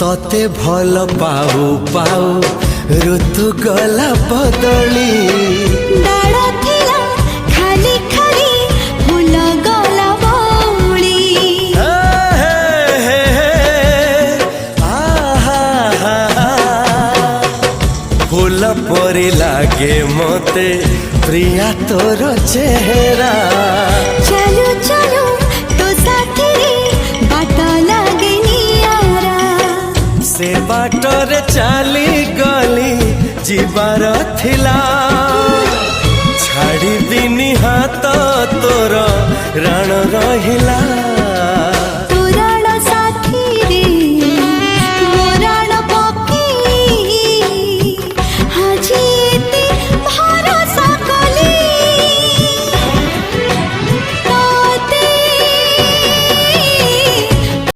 तोते भल पाऊ पाऊ ऋतु गला बदली डाळ थिला खाली खाली फूल गला बौली फूल परी लागे मते प्रिया तोर चेहरा चलो चलो तो साथी बाट लागे नियारा से बाटरे चली गली जीवार थिला छाड़ी दिनी हाथ तोर राण रहिला